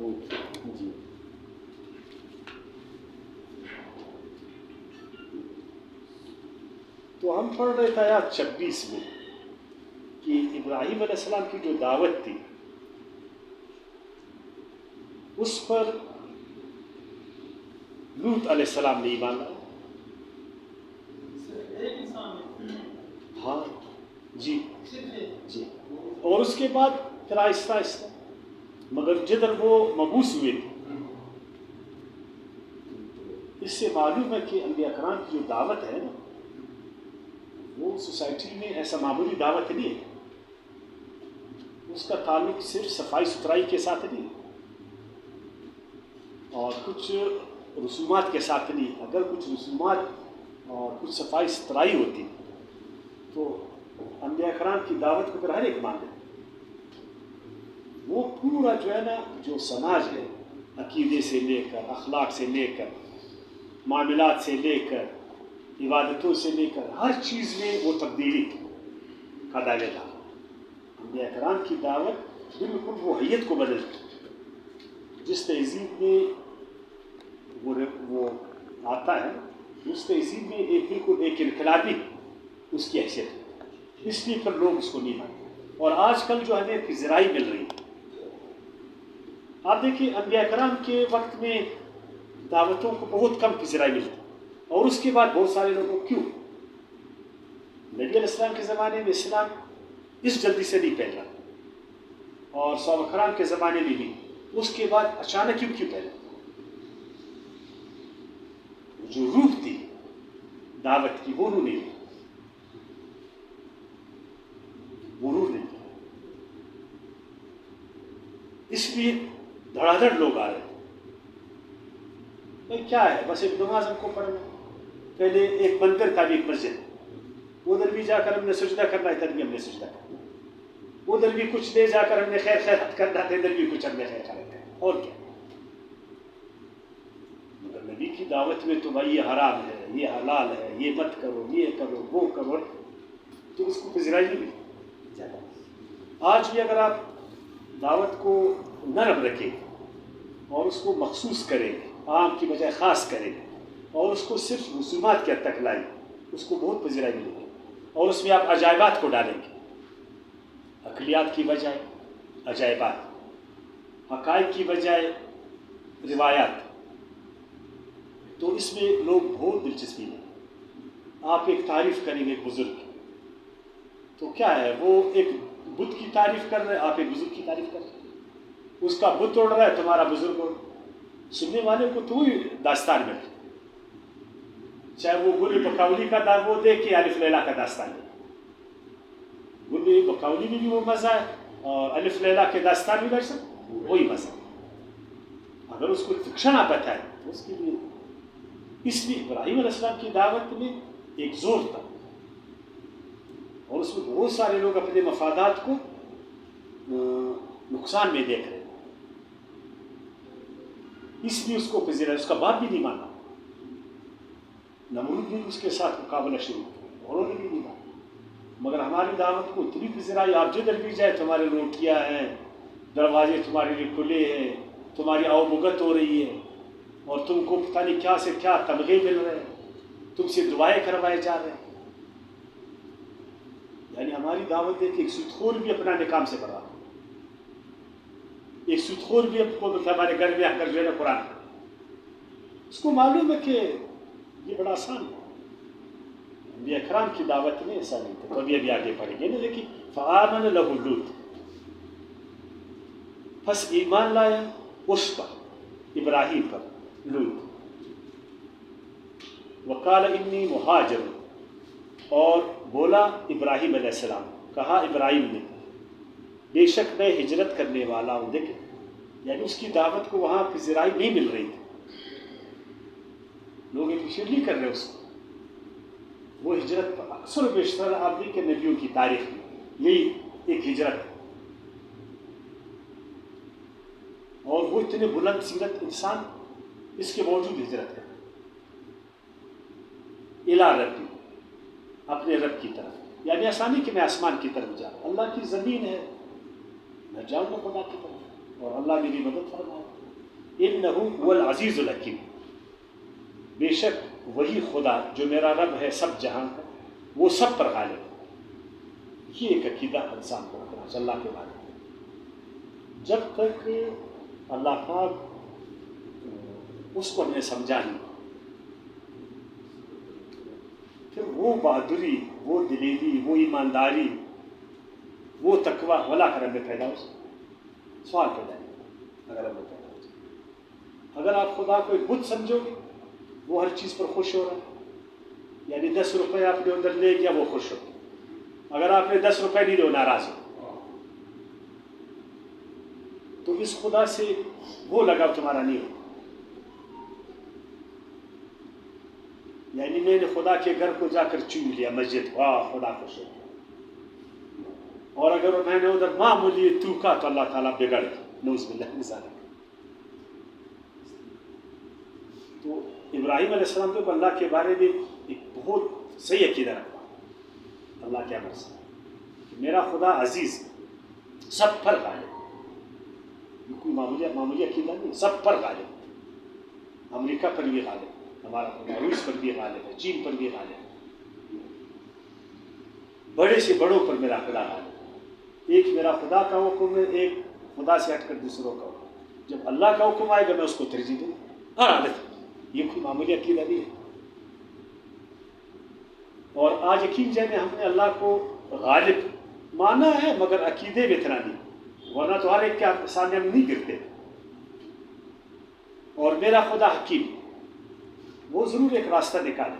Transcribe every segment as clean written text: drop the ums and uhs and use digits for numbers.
جی تو ہم پڑھ رہے تھے آیات 26 میں کہ ابراہیم علیہ السلام کی جو دعوت تھی اس پر لوط علیہ السلام نے ایمان لایا. ہاں جی جی. اور اس کے بعد پھر آہستہ آہستہ مگر جدھر وہ مبعوث ہوئے تھے اس سے معلوم ہے کہ انبیاء کرام کی جو دعوت ہے نا وہ سوسائٹی میں ایسا معمولی دعوت نہیں ہے. اس کا تعلق صرف صفائی ستھرائی کے ساتھ نہیں اور کچھ رسومات کے ساتھ نہیں. اگر کچھ رسومات اور کچھ صفائی ستھرائی ہوتی تو انبیاء کرام کی دعوت کو پھر ہر ایک مان لے. وہ پورا جو ہے نا جو سماج ہے عقیدے سے لے کر اخلاق سے لے کر معاملات سے لے کر عبادتوں سے لے کر ہر چیز میں وہ تبدیلی کا دعوے تھا. انبیاء کرام کی دعوت بالکل وہ حیت کو بدلتی. جس تہذیب میں وہ آتا ہے اس تہذیب میں ایک بالکل ایک انقلابی اس کی حیثیت ہے. اس لیے پھر لوگ اس کو نہیں مانتے. اور آج کل جو ہمیں پذیرائی مل رہی ہے آپ دیکھیے انبیاء کرام کے وقت میں دعوتوں کو بہت کم پذیرائی ملتی اور اس کے بعد بہت سارے لوگوں کیوں نبی علیہ السلام کے زمانے میں اسلام اس جلدی سے نہیں پھیلا اور صحابہ کرام کے زمانے میں بھی اس کے بعد اچانک کیوں پھیلا. جو روح تھی دعوت کی وہ روح نہیں تھی. اس لیے دھڑا دھڑ لوگ آ رہے ہیں. کیا ہے بس ایک نماز ہم کو پڑھنا. پہلے ایک مندر تھا بھی ایک مسجد ادھر بھی جا کر ہم نے سجدہ کرنا ہے ادھر بھی ہم نے سجدہ کرنا ادھر بھی کچھ لے جا کر ہم نے خیر خیرات کرنا تھا ادھر بھی کچھ ہم نے خیر خیرات کرنا. اور کیا مگر نبی کی دعوت میں تو بھائی یہ حرام ہے یہ حلال ہے یہ مت کرو یہ کرو وہ کرو تو اس کو پذیرائی نہیں ملی. آج بھی اگر آپ دعوت کو نرم رکھیں اور اس کو مخصوص کریں عام کی بجائے خاص کریں اور اس کو صرف رسومات کے حد تک لائیں اس کو بہت پذیرائی ملے گی. اور اس میں آپ عجائبات کو ڈالیں گے عقلیات کی بجائے عجائبات حقائق کی بجائے روایات تو اس میں لوگ بہت دلچسپی لیں. آپ ایک تعریف کریں گے ایک بزرگ کی تو کیا ہے وہ ایک بت کی تعریف کر رہے آپ ایک بزرگ کی تعریف کر رہے ہیں. اس کا بت توڑ رہا ہے تمہارا بزرگ ہو. سننے والے کو تو وہی داستان میں چاہے وہ گل بکولی کا وہ دے کے الف لیلا کا داستان ہے. گل بکولی میں بھی وہ مزہ ہے اور الف لیلا کے داستان بھی بیٹھ سکتے وہی مزہ. اگر اس کو فکشن آپ بتائیں اس کے لیے اس لیے ابراہیم علیہ السلام کی دعوت میں ایک زور تھا اور اس میں بہت سارے لوگ اپنے مفادات کو نقصان میں دیکھ رہے ہیں. اس لیے اس کو پذیرا. اس کا باپ بھی نہیں مانا. نمرود نے اس کے ساتھ مقابلہ شروع کیا اور انہوں نے بھی نہیں مانا. مگر ہماری دعوت کو اتنی پذیرائی آپ جدھر بھی جائے تمہارے روٹیاں ہیں دروازے تمہارے لیے کھلے ہیں تمہاری آؤ بھگت ہو رہی ہے اور تم کو پتہ نہیں کیا سے کیا تمغے مل رہے ہیں تم سے دعائیں کروائے جا رہے ہیں. یعنی ہماری دعوت ہے کہ ایک سودخور بھی اپنا نکام سے پڑھا ایک سودخور بھی ہمارے گھر میں آ کر جو ہے نا قرآن اس کو معلوم ہے کہ یہ بڑا آسان ہے. انبیاء کرام کی دعوت میں ایسا نہیں تھا. تو ابھی آگے پڑھیں گے نا. لیکن فآمن لہ لوط پس ایمان لایا اس پر ابراہیم پر لوط. وقال انی مہاجر اور بولا ابراہیم علیہ السلام کہا ابراہیم نے بے شک میں ہجرت کرنے والا ہوں. دیکھیں یعنی اس کی دعوت کو وہاں پذیرائی نہیں مل رہی تھی. لوگ اپریشیٹ نہیں کر رہے اس کو. وہ ہجرت اکثر و بیشتر آپ دیکھیں نبیوں کی تاریخ میں یہی ایک ہجرت ہے اور وہ اتنے بلند سیرت انسان اس کے باوجود ہجرت ہے الی ربی اپنے رب کی طرف. یعنی ایسا نہیں کہ میں آسمان کی طرف جاؤں. اللہ کی زمین ہے میں جاؤں گا خدا کی طرف. اور اللہ میری مدد فرمائے۔ انہ هو العزیز الحکیم، بے شک وہی خدا جو میرا رب ہے سب جہاں کا، وہ سب پر غالب ہے۔ یہ ایک عقیدہ انسان کو رکھنا ہے اللہ کے بارے میں۔ جب تک اللہ پاک اس کو ہمیں سمجھا نہیں، پھر وہ بہادری، وہ دلیری، وہ ایمانداری، وہ تقوی ولا کر ہمیں پیدا ہو سکے، سوال پیدا ہے اگر ہمیں پیدا ہو سکے۔ اگر آپ خدا کو ایک بت سمجھو گے، وہ ہر چیز پر خوش ہو رہا ہے، یعنی 10 روپے آپ نے ادھر لے گیا وہ خوش ہو، اگر آپ نے 10 روپے نہیں دے ناراض ہو، تو اس خدا سے وہ لگاؤ تمہارا نہیں ہو۔ یعنی میں نے خدا کے گھر کو جا کر چوم لیا، مسجد، واہ خدا خوش ہو، اور اگر میں نے ادھر معمولی تھوکا تو اللہ تعالیٰ بگڑ گیا، نعوذ باللہ من ذالک۔ تو ابراہیم علیہ السلام کو اللہ کے بارے میں ایک بہت صحیح عقیدہ رکھا اللہ کے امر سے کہ میرا خدا عزیز سب پر غالب، یہ کوئی معمولی عقیدہ نہیں، سب پر غالب، امریکہ پر بھی غالب، ہمارا خدا روس پر بھی غالب ہے، چین پر بھی غالب ہے، بڑے سے بڑوں پر میرا خدا غالب ہے۔ ایک میرا خدا کا حکم ہے، ایک خدا سے ہٹ کر دوسروں کا حکم، جب اللہ کا حکم آئے گا میں اس کو ترجیح دوں گا، ہر حالت۔ یہ کوئی معمولی عقیدہ نہیں ہے۔ اور آج یقین جانے ہم نے اللہ کو غالب مانا ہے، مگر عقیدے میں اتنا نہیں، ورنہ تو ہر ایک کے سامنے ہم نہیں گرتے۔ اور میرا خدا حکیم، وہ ضرور ایک راستہ نکالے،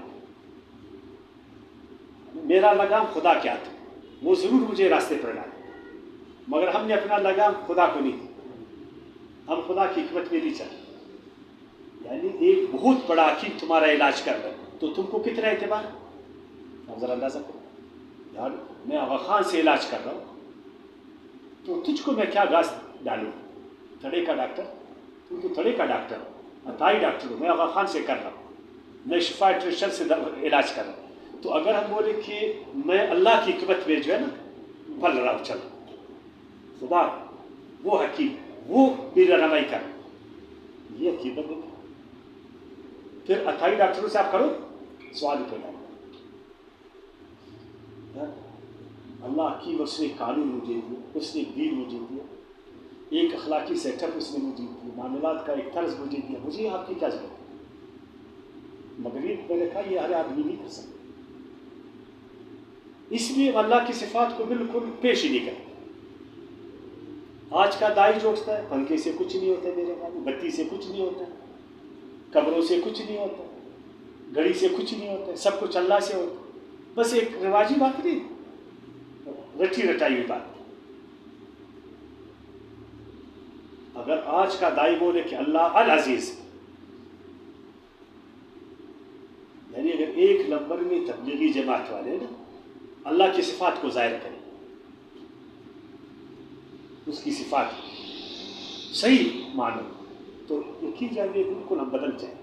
میرا لگام خدا کے ہاتھ ہے، وہ ضرور مجھے راستے پر ڈالے، مگر ہم نے اپنا لگام خدا کو نہیں دیا، ہم خدا کی حکمت میں نہیں چلے۔ یعنی ایک بہت بڑا حکیم تمہارا علاج کر رہا ہے تو تم کو کتنا اعتبار ہے؟ آپ ذرا اندازہ کرو، یار میں آغا خان سے علاج کر رہا ہوں تو تجھ کو میں کیا گاس ڈالوں؟ تھڑے کا ڈاکٹر، تم تو تھڑے کا ڈاکٹر ہو، عطائی ڈاکٹر ہو، میں آغا خان سے کر رہا ہوں، میں شفا ٹریشن سے علاج کر رہا ہوں۔ تو اگر ہم بولے کہ میں اللہ کی حکمت میں جو ہے نا پل رہا ہوں، چلو خدا وہ حکیم، وہ میرا رہنمائی کر، یہ عقیدت ہے۔ پھر عطائی ڈاکٹروں سے آپ کرو سوال پیدا، اللہ کی اس نے قانون مجھے دیا، اس نے دین مجھے دیا، ایک اخلاقی سیٹ اپ اس نے مجھے دیا، معاملات کا ایک طرز مجھے دیا، مجھے آپ کی کیا ضرورت ہے؟ مگر یہ میں نے کہا یہ ہر آدمی نہیں کر سکتا، اس لیے اللہ کی صفات کو بالکل پیش ہی نہیں کرتا۔ آج کا دائی جو اٹھتا ہے، پنکھے سے کچھ نہیں ہوتا ہے میرے بھائی، بتی سے کچھ نہیں ہوتا ہے، قبروں سے کچھ نہیں ہوتا، گھڑی سے کچھ نہیں ہوتا، سب کچھ اللہ سے ہوتا، بس ایک رواجی بات نہیں، رٹی رٹائی ہوئی بات۔ اگر آج کا دائی بولے کہ اللہ العزیز، یعنی اگر ایک نمبر میں تبلیغی جماعت والے نا اللہ کی صفات کو ظاہر کریں، اس کی صفات صحیح مانو، تو یقین جانیے بالکل ہم بدل جائیں گے۔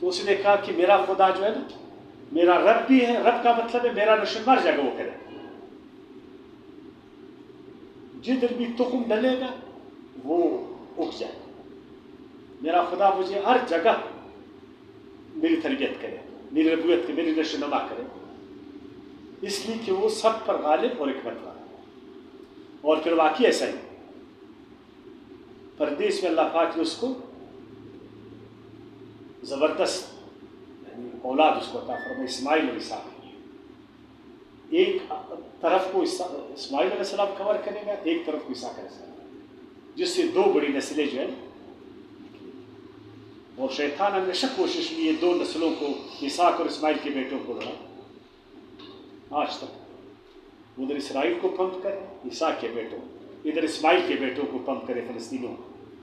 تو اس نے کہا کہ میرا خدا جو ہے نا میرا رب بھی ہے، رب کا مطلب ہے میرا نشمار جگہ وہ کرے، جدھر بھی تخم ڈلے گا وہ اٹھ جائے گا۔ میرا خدا مجھے ہر جگہ میری تربیت کرے، میری ربویت کرے، میری نشو نما کرے، اس لیے کہ وہ سب پر غالب اور حکمت والا۔ اور پھر واقعی ایسا ہی پردیس میں اللہ پاک نے اس کو زبردست یعنی اولاد اس کو عطا فرمائی، اسماعیل علیہ السلام۔ ایک طرف کو اسماعیل علیہ السلام کور کرے گا، ایک طرف کو اسحاق علیہ السلام، جس سے 2 بڑی نسلیں جو ہیں۔ اور شیطان ہمیشہ کوشش کی ہے 2 نسلوں کو، اسحاق اور اسماعیل کے بیٹوں کو لڑا، آج تک ادھر اسرائیل کو پمپ کرے اسحاق کے بیٹوں، ادھر اسماعیل کے بیٹوں کو پمپ کرے فلسطینوں،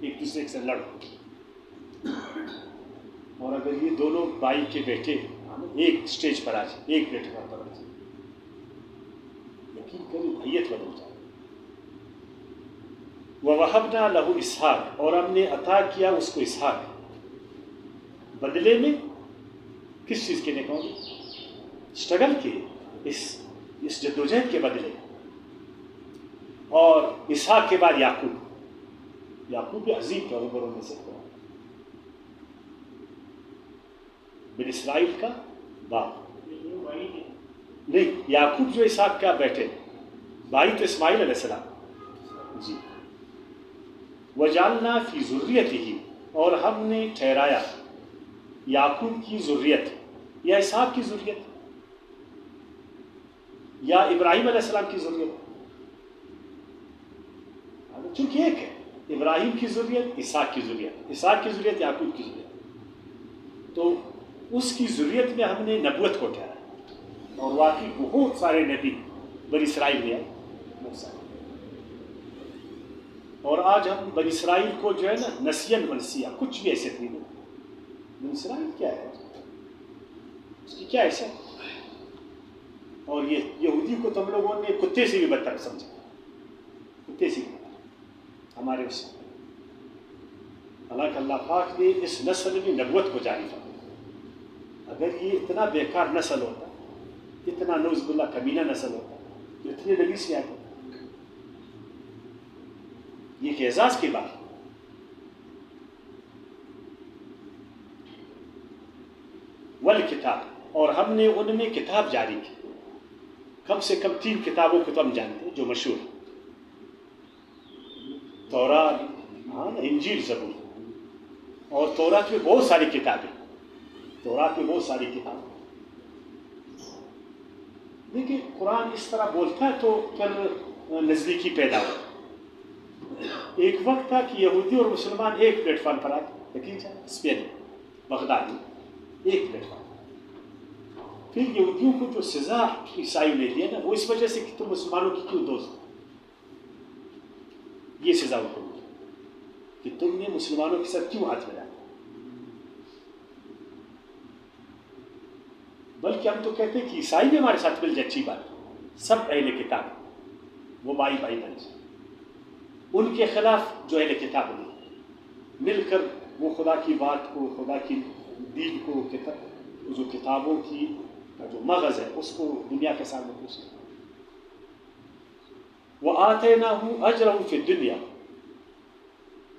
ایک دوسرے سے لڑو۔ اور اگر یہ دونوں بھائی کے بیٹے ایک سٹیج پر آ جائیں، ایک پلیٹ پر آ جائیں، یقین کریں بھائیت بدل جائے۔ وَوَهَبْنَا لَهُ اسحاق، اور ہم نے عطا کیا اس کو اسحاق، بدلے میں کس چیز کے نکاؤ گے؟ اسٹرگل کے، اس جدوجہد کے بدلے۔ اور اسحاق کے بعد یعقوب، یعقوب عظیم پیغمبروں میں سے بن اسرائیل کا باپ نہیں، یعقوب جو اسحاق کا بیٹے، بھائی تو اسماعیل علیہ السلام جی. وجعلنا فی ذریتہ، اور ہم نے ٹھہرایا یعقوب کی ذریت، یا اسحاق کی ذریت، یا ابراہیم علیہ السلام کی ذریت، چونکہ ایک ہے ابراہیم کی ذریت، اسحاق کی ذریت، اسحاق کی ذریت، یعقوب کی ذریت. تو اس کی ذریت میں ہم نے نبوت کو ٹھہرایا، اور واقعی بہت سارے نبی بنی اسرائیل میں آئے، بہت سارے. اور آج ہم بنی اسرائیل کو جو ہے نا نسین منسیہ کچھ بھی حیثیت نہیں دیتے. بنی اسرائیل کیا ہے، اس کی کیا حیثیت؟ اور یہ یہودی کو تم لوگوں نے کتے سے بھی بدتر سمجھا، کتے سے بھی بدتر ہمارے اس میں. حالانکہ اللہ پاک نے اس نسل میں نبوت کو جاری فرمایا. اگر یہ اتنا بیکار نسل ہوتا، اتنا نعوذ باللہ کمینہ نسل ہوتا تو اتنے نبی سے آتے. یہ ایک اعزاز کی بات. والکتاب، اور ہم نے ان میں کتاب جاری کی. کم سے کم 3 کتابوں کو تو ہم جانتے ہیں جو مشہور، تورات، انجیل، زبور. اور تورات میں بہت ساری کتابیں، تورات میں بہت ساری کتابیں. دیکھیے قرآن اس طرح بولتا ہے تو پھر نزدیکی پیدا ہو. ایک وقت تھا کہ یہودی اور مسلمان ایک پلیٹ فارم پر آتے، یقین ہے اسپین بغداد میں ایک پلیٹ فارم. پھر یہودیوں کو جو سزا عیسائیوں نے دیا نا، وہ اس وجہ سے کہ تم مسلمانوں کی کیوں دوست، یہ سزا ان کو دی کہ تم نے مسلمانوں کے ساتھ کیوں ہاتھ ملایا. بلکہ ہم تو کہتے ہیں کہ عیسائی بھی ہمارے ساتھ مل جائے اچھی بات. سب اہل کتاب، وہ بھائی بھائی بن جائے. ان کے خلاف جو اہل کتاب نہیں، مل کر وہ خدا کی بات کو، خدا کی دین کو، جو کتابوں کی جو مغز ہے اس کو دنیا کے سامنے پیش کریں. وَآتَيْنَاهُ أَجْرَهُ فِي الدُّنْيَا،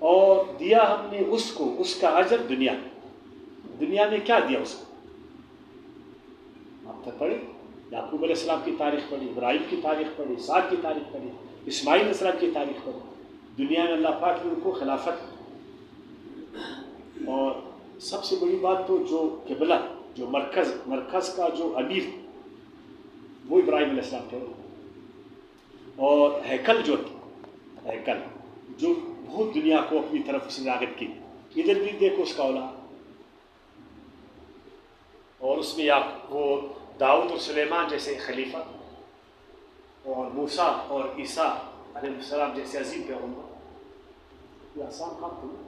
اور دیا ہم نے اس کو اس کا اجر دنیا میں. دنیا میں کیا دیا اس کو؟ آپ تو پڑھیں، یعقوب علیہ السلام کی تاریخ پڑھی، ابراہیم کی تاریخ پڑھی، اسحاق کی تاریخ پڑھی، اسماعیل علیہ السلام کی تاریخ پڑھی. دنیا میں اللہ پاک نے ان کو خلافت. اور سب سے بڑی بات تو جو قبلہ، جو مرکز کا جو امیر، وہ ابراہیم علیہ السلام تھے. اور ہیکل جو بہت دنیا کو اپنی طرف اس نے راغب کی. ادھر بھی دیکھو اس کا اولاد، اور اس میں وہ داؤد اور سلیمان جیسے خلیفہ، اور موسیٰ اور عیسیٰ علیہ السلام جیسے عظیم پیغمبر. یہ آسان کام تو نہیں.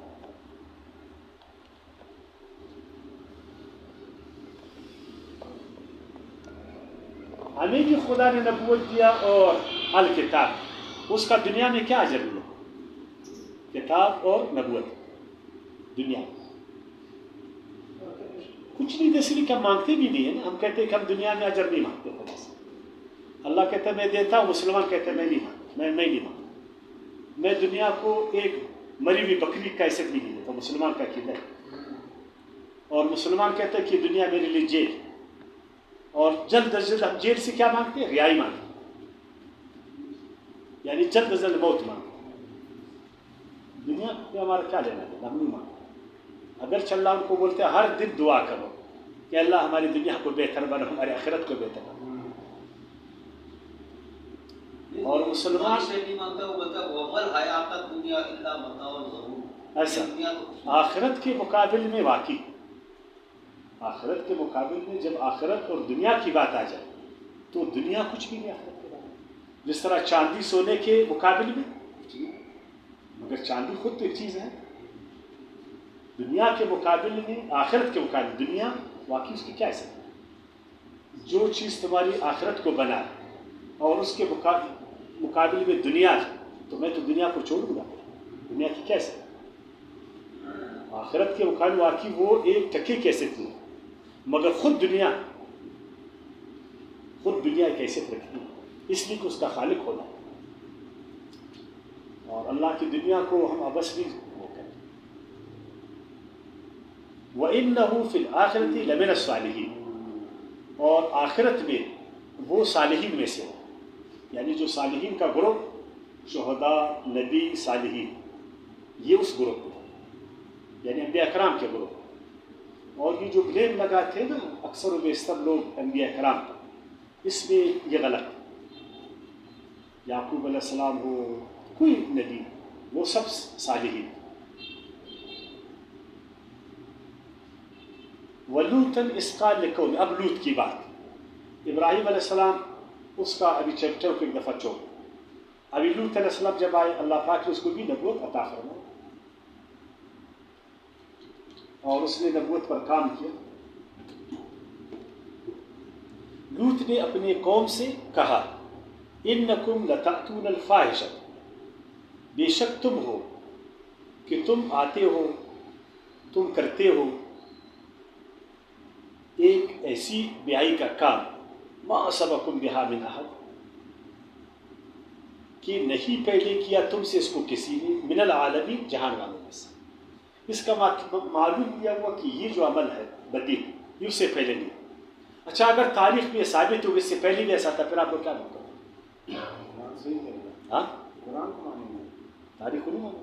ہمیں بھی خدا نے نبوت دیا اور الکتاب، اس کا دنیا میں کیا اجر ملا؟ کتاب اور نبوت دنیا میں کچھ نہیں. اس لیے کہ ہم مانگتے بھی نہیں ہیں نا. ہم کہتے ہیں کہ ہم دنیا میں اجر نہیں مانگتے خدا سے. اللہ کہتا ہے میں دیتا ہوں، مسلمان کہتے ہیں میں نہیں مانگتا. میں دنیا کو ایک مری ہوئی بکری کا حیثیت نہیں دیتا، مسلمان کا عقیدہ ہے. اور مسلمان کہتا ہے کہ دنیا میرے لیے جیل. اور جلد از جلد ہم جیل سے کیا مانگتے ہیں؟ رہائی مانگتے ہیں، یعنی جلد از جلد موت مانگتے ہیں. دنیا پہ ہمارا کیا لینا دینا، ہم نہیں مانگتے. اگر اللہ ان کو بولتے ہیں ہر دن دعا کرو کہ اللہ ہماری دنیا کو بہتر بنا، ہماری آخرت کو بہتر بنا. اور مسلمان ایسا آخرت کے مقابل میں واقعی، آخرت کے مقابل میں جب آخرت اور دنیا کی بات آ جائے تو دنیا کچھ بھی نہیں آخرت کے بارے میں. جس طرح چاندی سونے کے مقابل میں کچھ نہیں، مگر چاندی خود تو ایک چیز ہے. دنیا کے مقابل میں، آخرت کے مقابل دنیا واقعی اس کی کیا حیثیت ہے؟ جو چیز تمہاری آخرت کو بنا اور اس کے مقابل میں دنیا ہے، تو میں تو دنیا کو چھوڑ دوں گا. دنیا کی کیا حیثیت ہے؟ آخرت کے مقابل واقعی وہ ایک ٹکے کی حیثیت نہیں، مگر خود دنیا ایک حیثیت رکھتی ہے، اس لیے کہ اس کا خالق ہونا ہے. اور اللہ کی دنیا کو ہم ابس بھی وہ کریں. وَإِنَّهُ فِي الْآخِرَةِ لَمِنَ الصَّالِحِينَ، اور آخرت میں وہ صالحین میں سے ہو، یعنی جو صالحین کا گروہ، شہداء، نبی، صالحین، یہ اس گروہ میں ہو، یعنی انبیاء اکرام کے گروہ. اور یہ جو بلیم لگاتے ہیں نا اکثر و بیشتر لوگ انبیاء اکرام کا، اس میں یہ غلط ہے. یعقوب علیہ السلام ہو، کوئی نبی، وہ سب صالحین. وَلُوتًا إِذْ قَالَ لِقَوْمِهِ، اب لوط کی بات. ابراہیم علیہ السلام اس کا ابھی چیپٹر کو ایک دفعہ چھوڑ. ابھی لوط علیہ السلام جب آئے، اللہ پاک نے اس کو بھی نبوت عطا فرمائی اور اس نے نبوت پر کام کیا. لوط نے اپنے قوم سے کہا اِنَّكُمْ لَتَأْتُونَ الْفَاحِشَةَ، بے شک تم ہو کہ تم آتے ہو، تم کرتے ہو ایک ایسی بیائی کا کام، مَا سَبَقَكُمْ بِهَا مِنْ أَحَدٍ، کہ نہیں پہلے کیا تم سے اس کو کسی نے، من العالمین، جہان والوں میں سے. اس کا معلوم یہ ہوا کہ یہ جو عمل ہے بدی، یہ اس سے پہلے نہیں. اچھا اگر تاریخ میں یہ ثابت ہو کہ اس سے پہلے بھی ایسا تھا، پھر آپ کو کیا مطلب؟ ہاں تاریخ کو نہیں مانا،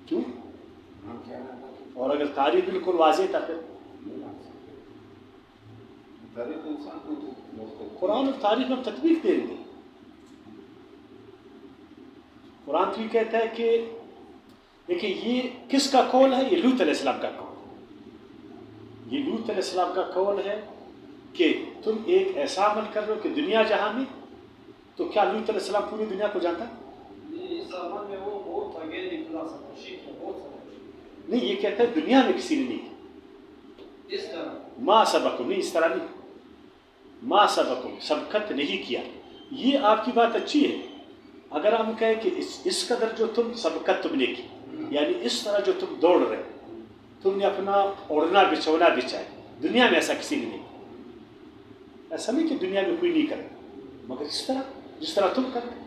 کیوں؟ اور اگر تاریخ بالکل واضح تھا پھر قرآن اور تاریخ میں ہم تطبیق دیں گے. قرآن تو یہ کہتا ہے کہ دیکھیں یہ کس کا قول ہے؟ یہ لوط علیہ السلام کا قول. یہ لوط علیہ السلام کا قول ہے کہ تم ایک ایسا عمل کر رہے ہو کہ دنیا جہاں میں، تو کیا لوط علیہ السلام پوری دنیا کو جانتا؟ نہیں، یہ کہتا ہے دنیا میں کسی نے نہیں کیا. ما سبقکم، نہیں اس طرح نہیں، ما سبقکم، سبقت نہیں کیا. یہ آپ کی بات اچھی ہے. اگر ہم کہیں کہ اس قدر جو تم سبقت تم نے کی، یعنی اس طرح جو تم دوڑ رہے، تم نے اپنا اوڑھنا بچھونا بچھایا، دنیا میں ایسا کسی نے نہیں کیا. ایسا نہیں کہ دنیا میں کوئی نہیں کرے، مگر اس طرح جس طرح تم کرتے.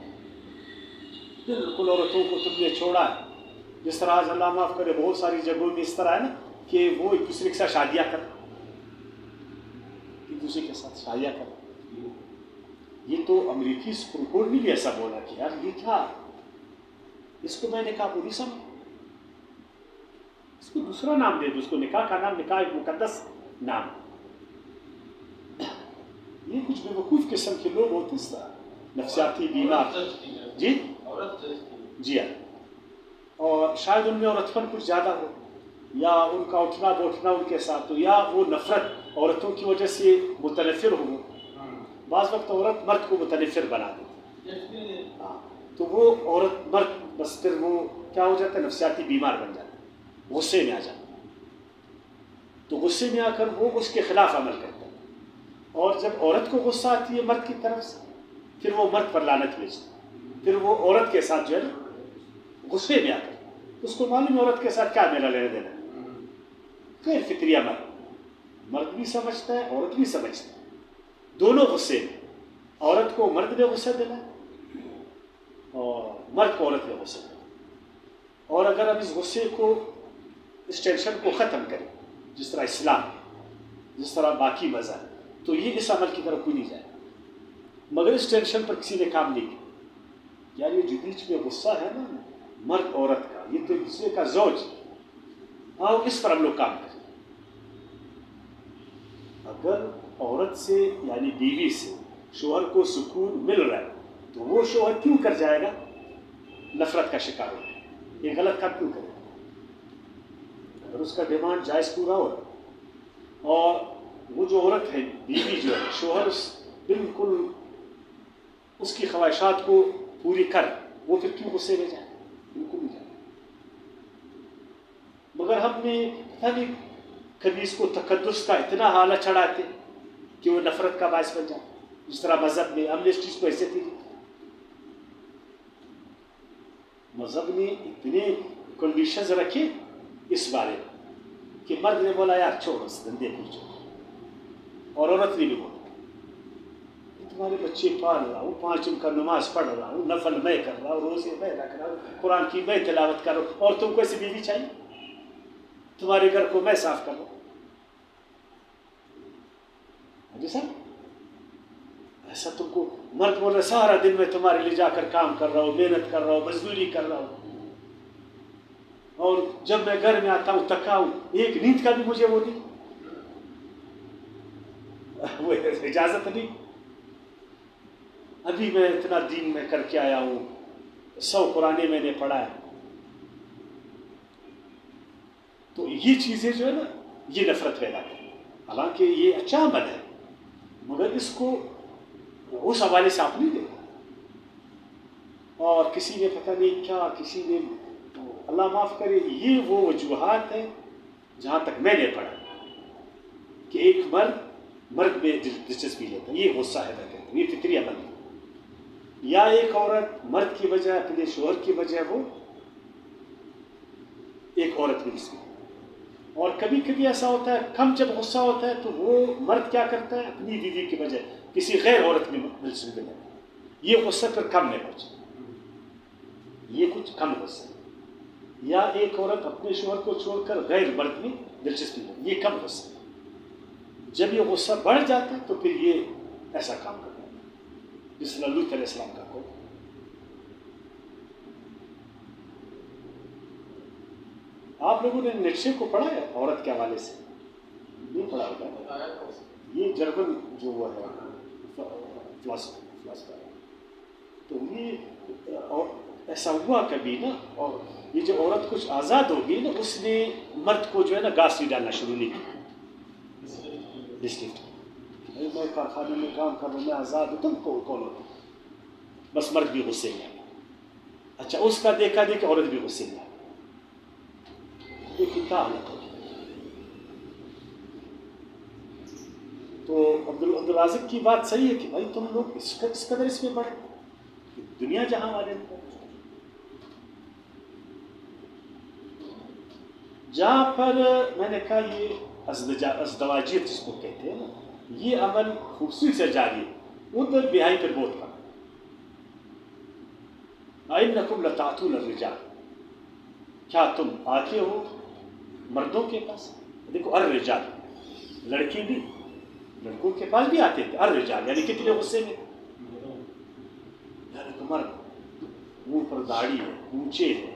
بالکل عورتوں کو تم نے چھوڑا ہے، جس طرح آج اللہ معاف کرے بہت ساری جگہوں میں اس طرح ہے نا کہ وہ ایک دوسرے کے ساتھ شادیاں کر، ایک دوسرے کے ساتھ شادیاں کر. یہ تو امریکی سپریم کورٹ نے بھی ایسا بولا کہ یار یہ کیا، اس کو میں نے کہا وہ نہیں سمجھ، اس کو دوسرا نام دے دو، اس کو نکاح کا نام، نکاح ایک مقدس نام. یہ کچھ بے وقوف قسم کے لوگ ہوتے اس طرح، نفسیاتی بیمار. جی جی ہاں. اور شاید ان میں عورت پن کچھ زیادہ ہو، یا ان کا اٹھنا بیٹھنا ان کے ساتھ ہو، یا وہ نفرت عورتوں کی وجہ سے متنفر ہو. بعض وقت عورت مرد کو متنفر بنا دیتی، ہاں، تو وہ عورت مرد بس پھر وہ کیا ہو جاتا ہے، نفسیاتی بیمار بن جاتا ہے، غصے میں آ جاتا ہے. تو غصے میں آ کر وہ اس کے خلاف عمل کرتا ہے. اور جب عورت کو غصہ آتی ہے مرد کی طرف سے، پھر وہ مرد پر لعنت بھیجتا ہے. پھر وہ عورت کے ساتھ جو ہے نا غصے میں آ کر، اس کو معلوم عورت کے ساتھ کیا میرا لینا دینا ہے. پھر فطریہ مرد بھی سمجھتا ہے، عورت بھی سمجھتا ہے، دونوں غصے میں. عورت کو مرد نے غصہ دینا اور مرد کو عورت نے غصہ دینا. اور اگر ہم اس غصے کو، اس ٹینشن کو ختم کریں، جس طرح اسلام، جس طرح باقی مذہب، تو یہ اس عمل کی طرف کوئی نہیں جائے. مگر اس ٹینشن پر کسی نے کام نہیں کیا. یار یہ جو بیچ میں غصہ ہے نا مرد عورت کا، یہ تو ایک دوسرے کا زوج، آؤ اس پر ہم لوگ کام کریں. اگر عورت سے یعنی بیوی سے شوہر کو سکون مل رہا ہے تو وہ شوہر کیوں کر جائے گا نفرت کا شکار ہو، یہ غلط کام کیوں کرے گا؟ اگر اس کا ڈیمانڈ جائز پورا ہو رہا، اور وہ جو عورت ہے بیوی جو ہے، شوہر بالکل اس کی خواہشات کو پوری کر، وہ پھر کیوں غصے میں جائے؟ بالکل نہیں جائے. مگر ہم نے پتہ نہیں کبھی اس کو تقدس کا اتنا حالہ چڑھاتے کہ وہ نفرت کا باعث بن جائے. جس طرح مذہب میں ہم نے اس چیز کو ایسے تھی، مذہب نے اتنے کنڈیشنز رکھے اس بارے میں کہ مرد نے بولا یار چھوڑو اس دندے کو چھوڑو، اور عورت نے بھی بولا. تمہارے بچے پال رہا ہوں، 5 وقت کا نماز پڑھ رہا ہوں، نفل میں کر رہا ہوں، روزے میں رکھ رہا ہوں، قرآن کی میں تلاوت کر رہا ہوں، اور تم کو ایسی بیوی چاہیے؟ تمہارے گھر کو میں صاف کر رہا ہوں۔ جی سر، ایسا تم کو مرد بول رہا سارا دن میں تمہارے لیے جا کر کام کر رہا ہوں، محنت کر رہا ہوں، مزدوری کر رہا ہوں، اور جب میں گھر میں آتا ہوں تھکا ہوں، ایک نیند کا بھی مجھے وہ نہیں، وہ اجازت نہیں۔ ابھی میں اتنا دین میں کر کے آیا ہوں، 100 قرآن میں نے پڑھا ہے۔ تو یہ چیزیں جو ہے نا، یہ نفرت پیدا کریں، حالانکہ یہ اچھا عمل ہے، مگر اس کو اس حوالے سے آپ نہیں دیکھا۔ اور کسی نے پتہ نہیں کیا، کسی نے، اللہ معاف کرے، یہ وہ وجوہات ہیں جہاں تک میں نے پڑھا کہ ایک مرد میں دلچسپی لیتا ہے، یہ غصہ ہے، یہ فطری عمل ہے، یا ایک عورت مرد کی وجہ اپنے شوہر کی وجہ وہ ایک عورت میں دلچسپی۔ اور کبھی کبھی ایسا ہوتا ہے، کم جب غصہ ہوتا ہے تو وہ مرد کیا کرتا ہے، اپنی بیوی کی وجہ کسی غیر عورت میں دلچسپی لیتا ہے، یہ غصہ پھر کم میں پہنچے، یہ کچھ کم غصہ ہے۔ یا ایک عورت اپنے شوہر کو چھوڑ کر غیر مرد میں دلچسپی لیتی، یہ کم غصہ ہے۔ جب یہ غصہ بڑھ جاتا ہے تو پھر یہ ایسا کام کرتا ہے جس طرح لوط علیہ السلام کا قول۔ آپ لوگوں نے نیٹشے کو پڑھا ہے عورت کے حوالے سے؟ نہیں پڑھا ہوگا، یہ جرمن جو وہ ہے فلاسفر، تو یہ ایسا ہوا کبھی نا، اور یہ جو عورت کچھ آزاد ہوگی نا، اس نے مرد کو جو ہے نا گاس نہیں ڈالنا شروع نہیں کیا، اس لیے میں کارخانے میں کام کر رہا ہوں، میں آزاد ہوں، تم کون ہوتا؟ بس مرد بھی غصے میں آیا۔ اچھا، اس کا دیکھا دیکھ عورت بھی غصے میں آئی، دیکھیے کیا حالت ہوگی۔ تو عبدالرازق کی بات صحیح ہے کہ بھائی تم لوگ اس قدر اس میں پڑھے، دنیا جہاں والے جہاں پر میں نے کہا یہ ازدواجیت جس کو کہتے ہیں نا، یہ عمل خوبصورتی سے جاری ہے، ادھر بیائی پر بہت کم۔ اِنَّکُمْ لَتَأْتُونَ الرِّجَالَ، کیا تم آتے ہو مردوں کے پاس؟ دیکھو الرجال، لڑکی بھی، لڑکوں کے پاس بھی آتے تھے، الرجال یعنی کتنے غصے میں، یعنی مرد منہ پر داڑھی ہے، اونچے ہے،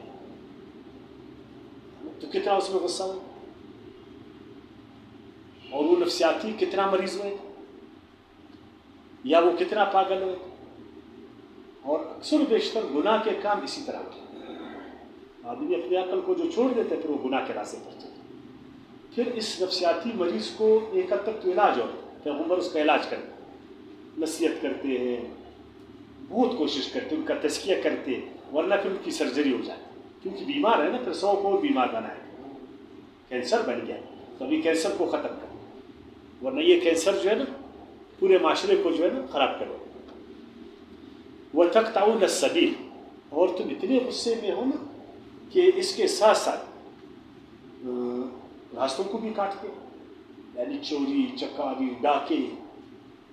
تو کتنا اس میں غصہ ہو، اور وہ نفسیاتی کتنا مریض ہوئے، یا وہ کتنا پاگل ہوئے۔ اور اکثر و بیشتر گناہ کے کام اسی طرح ہوتے ہیں، آدمی اپنی عقل کو جو چھوڑ دیتے پھر وہ گناہ کے راستے پر چلتے، پھر اس نفسیاتی مریض کو ایک حد تک تو علاج ہو، پیغمبر اس کا علاج کرتے ہیں، نصیحت کرتے ہیں، بہت کوشش کرتے ہیں، ان کا تزکیہ کرتے ہیں، ورنہ پھر ان کی سرجری ہو جاتی ہے، کیونکہ بیمار ہے نا، پھر 100 کو بیمار بنائے، کینسر بن گیا تو ابھی کینسر کو ختم کرو، ورنہ یہ کینسر جو ہے نا پورے معاشرے کو جو ہے نا خراب کرو۔ وَتَقْطَعُونَ السَّبِيلَ، اور تم اتنے غصے میں ہو نا کہ اس کے ساتھ ساتھ راستوں کو بھی کاٹتے، یعنی چوری چکاری ڈاکے،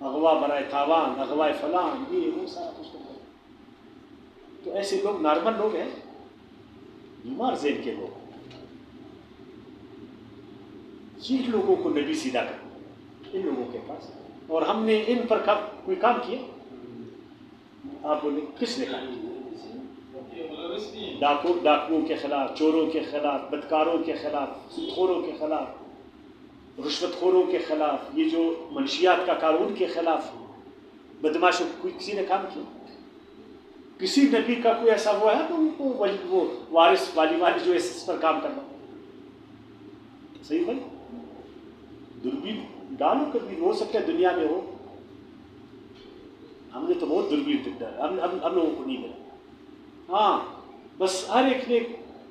اغوا برائے تاوان، اغوائے فلان، یہ وہ سارا کچھ کرتے۔ تو ایسے لوگ نارمل لوگ ہیں، بیمار ذہن کے لوگ، یہ لوگوں کو نبی سیدھا کر ان لوگوں کے پاس، اور ہم نے ان پر کوئی کام کیا؟ آپ بولیں کس نے کام کیا؟ ڈاکوؤں کے خلاف، چوروں کے خلاف، بدکاروں کے خلاف، سودخوروں کے خلاف، رشوت خوروں کے خلاف، یہ جو منشیات کا قانون کے خلاف، بدماشوں کوئی کسی نے کام کیا؟ کسی نبی کا کوئی ایسا ہوا ہے تو وہ وارث والی جو اس پر کام کرنا؟ صحیح بھائی، دوربین ڈالو کبھی، ہو سکتا ہے دنیا میں ہو، ہم نے تو بہت دوربین ہم لوگوں کو نہیں ملا۔ ہاں بس ہر ایک نے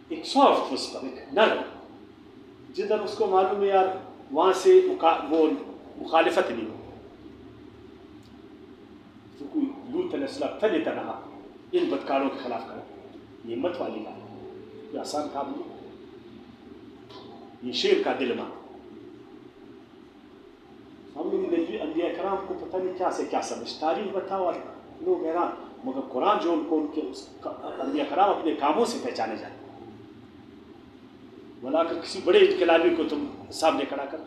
ایک سافٹ اس پر ایک نرم، جدھر اس کو معلوم ہے یار وہاں سے وہ مخالفت نہیں ہو، تو کوئی لوط علیہ السلام تھلے تنہا ان بدکاروں کے خلاف کرا، یہ ہمت والی بات ہے، یہ آسان کام نہیں، یہ شیر کا دل ماں۔ ہم لوگ انبیاء کرام کرام کو پتہ نہیں کیا سے کیا سمجھ، تاریخ بتاؤ اور لوگ حیران، مگر قرآن جو ان کو ان کے انبیاء کرام اپنے کاموں سے پہچانے جاتے ہیں۔ بلا کر کسی بڑے انقلابی کو تم سامنے کھڑا کر،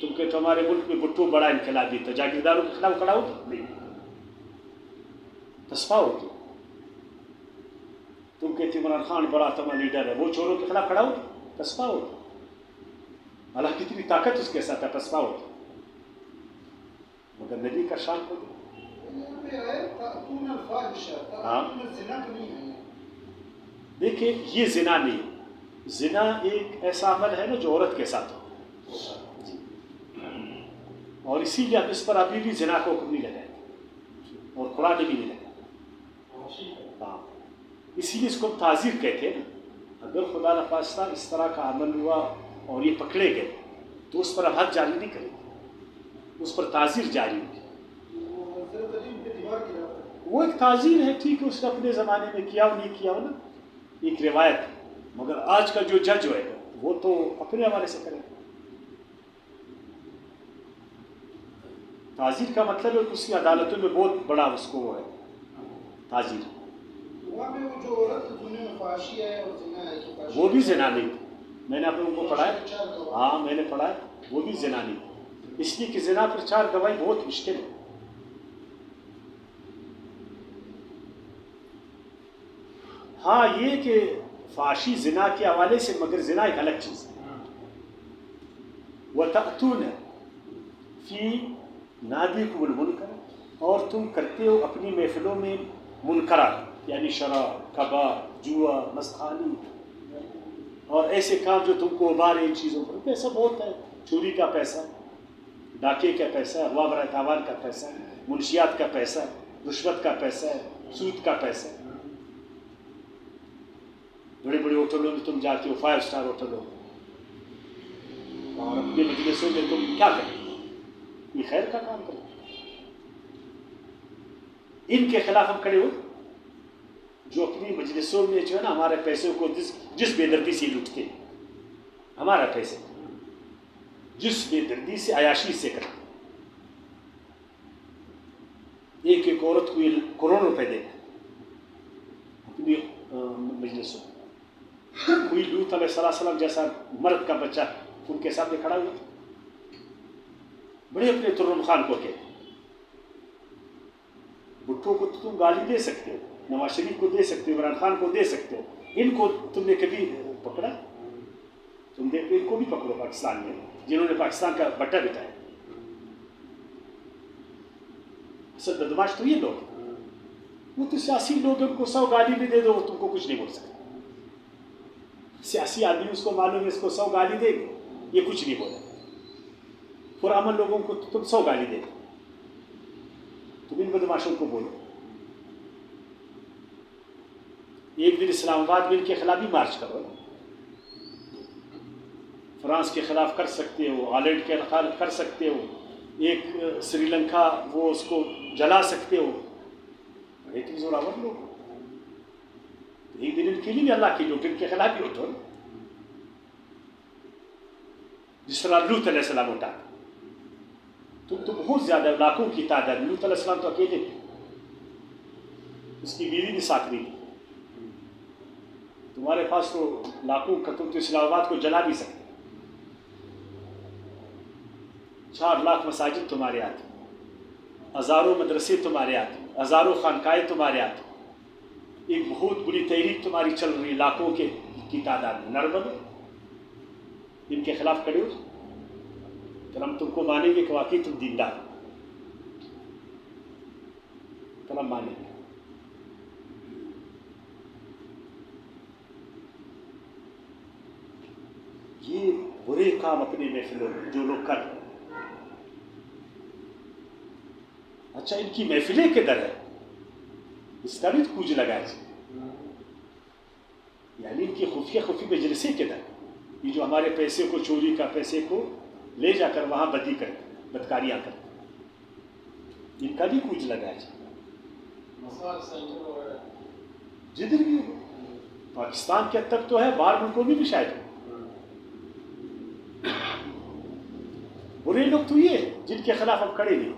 تم کہ ہمارے ملک میں بھٹو بڑا انقلابی تو جاگیرداروں کے خلاف کھڑا ہو تو نہیں، تصفیہ ہوتی۔ تم کہتے عمران خان بڑا تمہارا لیڈر ہے، وہ چوروں کے خلاف کھڑا ہو تصفیہ ہوتی۔ اللہ کتنی طاقت اس کے ساتھ ہے، تصفیہ ہوتی، مگر نبی کا شان کو ہاں دیکھیں یہ زنا نہیں، زنا ایک ایسا عمل ہے نا جو عورت کے ساتھ ہو، اور اسی لیے ہم اس پر ابھی بھی زنا کو حکم نہیں لگائے اور قرآن نے بھی نہیں لگایا۔ ہاں اسی لیے اس کو ہم تعزیر کہتے ہیں نا، اگر خدا نخواستہ اس طرح کا عمل ہوا اور یہ پکڑے گئے تو اس پر اب حد جاری نہیں کریں گے، اس پر تعزیر جاری ہوگی۔ وہ ایک تعزیر ہے، ٹھیک ہے، اس نے اپنے زمانے میں کیا ہو نہیں کیا ہو نا، ایک روایت ہے، مگر آج کا جو جج ہوئے گا وہ تو اپنے حوالے سے کرے گا۔ تعزیر کا مطلب ہے کہ اس کی عدالتوں میں بہت بڑا اس کو وہ ہے تعزیر، وہ بھی زنا نہیں تھی، میں نے آپ لوگوں کو پڑھایا، ہاں میں نے پڑھا ہے، وہ بھی زنا نہیں تھی، اس لیے کہ زنا پر 4 گواہی بہت مشکل ہے۔ ہاں یہ کہ فحاشی زنا کے حوالے سے، مگر زنا ایک الگ چیز ہے۔ وَتَأْتُونَ فِي نَادِيكُمُ الْمُنْكَرَ، اور تم کرتے ہو اپنی محفلوں میں منکرات، یعنی شراب، کباب، جوا، مستخانی اور ایسے کام جو تم کو ابارے ان چیزوں پر۔ پیسہ بہت ہے، چوری کا پیسہ، ڈاکے کا پیسہ، اغوا برائے تاوان کا پیسہ، منشیات کا پیسہ، رشوت کا پیسہ ہے، سود کا پیسہ ہے۔ بڑے بڑے ہوٹلوں میں تم جاتے ہو، 5 اسٹار ہوٹلوں میں، اور اپنے مجلسوں میں تم کیا کرتے ہو؟ یہ خیر کا کام کرو۔ ان کے خلاف ہم کھڑے ہو جو اپنی مجلسوں میں جو ہے نا ہمارے پیسوں کو جس بے دردی سے لوٹتے، ہمارا پیسے جس بے دردی سے عیاشی سے کرتے، ایک ایک عورت کو یہ کروڑوں روپے دیتے اپنی مجلسوں میں۔ کوئی لوط علیہ السلام جیسا مرد کا بچہ ان کے سامنے کھڑا ہوا، بڑے اپنے ترم خان کو کہتے، بھٹو کو تو تم گالی دے سکتے ہو، نواز شریف کو دے سکتے ہو، عمران خان کو دے سکتے ہو، ان کو تم نے کبھی پکڑا؟ تم دیکھو ان کو بھی پکڑو پاکستان میں، جنہوں نے پاکستان کا بٹا بٹایا۔ اصل بدماش تو یہ لوگ، وہ تو سیاسی لوگ، ان کو 100 گالی بھی دے دو وہ تم کو کچھ نہیں بول سکتے۔ سیاسی آدمی اس کو معلوم ہے اس کو 100 گالی دے گے یہ کچھ نہیں بولے، پرامن لوگوں کو تو تم 100 گالی دے دو، تم ان بدماشوں کو بولو۔ ایک دن اسلام آباد میں ان کے خلاف بھی مارچ کرو، فرانس کے خلاف کر سکتے ہو، ہالینڈ کے خلاف کر سکتے ہو، ایک سری لنکا وہ اس کو جلا سکتے ہو، بڑے تم زوراور لوگ۔ ایک دن ان کے لیے بھی اللہ کی لوٹ، ان کے خلاف بھی اٹھو، جس طرح لوط علیہ السلام اٹھا۔ تم تو بہت زیادہ، لاکھوں کی تعداد، لوط علیہ السلام تو اکیلے تھے، اس کی بیوی بھی ساتھ نہیں تھی، تمہارے پاس تو لاکھوں کا، تم تو اسلام آباد کو جلا بھی سکتے، 4 لاکھ مساجد تمہارے آتے، ہزاروں مدرسے تمہارے آتے، ہزاروں خانقاہیں تمہارے آتے، ایک بہت بڑی تحریک تمہاری چل رہی، لاکھوں کی تعداد میں، نرمل ان کے خلاف کھڑے ہو، پھر ہم تم کو مانیں گے کہ واقعی تم دیندار، پھر ہم مانیں گے۔ یہ برے کام اپنے محفلوں میں جو لوگ کر رہے ہیں، اچھا ان کی محفلیں کدھر ہے، اس کا بھی کچھ لگائے، یعنی ان کی خفیہ مجلسیں کدھر، یہ جو ہمارے پیسے کو، چوری کا پیسے کو لے جا کر وہاں بدی کرتے، بدکاریاں کرتے، ان کا بھی کچھ لگائے جدھر بھی ہو، پاکستان کے حد تک تو ہے، باہر ملکوں میں بھی شاید ہو۔ برے لوگ تو یہ ہیں جن کے خلاف ہم کھڑے نہیں.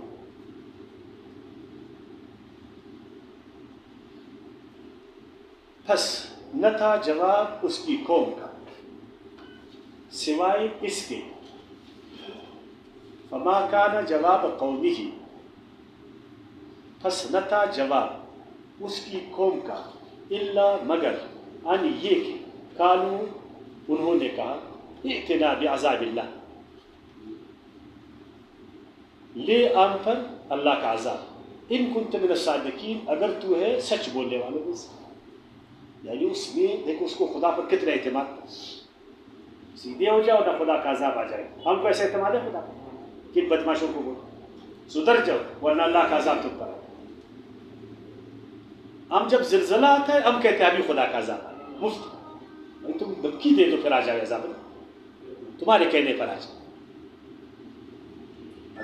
پس نہ تھا جواب اس کی قوم کا سوائے اس کے فما کان جواب قومہ، پس نہ تھا جواب اس کی قوم کا الا مگر ان یہ کہ قالوا انہوں نے کہا ائتنا بعذاب اللہ، لے آن پر اللہ کا عذاب، ان کنت من الصادقین، اگر تو ہے سچ بولنے والوں میں سے. یعنی اس میں دیکھو اس کو خدا پر کتنا اعتماد تھا. سیدھے ہو جاؤ نہ خدا کا عذاب آ جائے. ہم کو ایسے اعتماد ہے خدا پر؟ کن بدماشوں کو بولو سدھر جاؤ ورنہ اللہ کا عذاب تم پر آئے. ہم جب زلزلہ آتا ہے ہم کہتے ہیں ابھی خدا کا عذاب آئے مفت. بھائی تم دھمکی دے دو پھر آ جائے عذاب تمہارے کہنے پر آ جائے.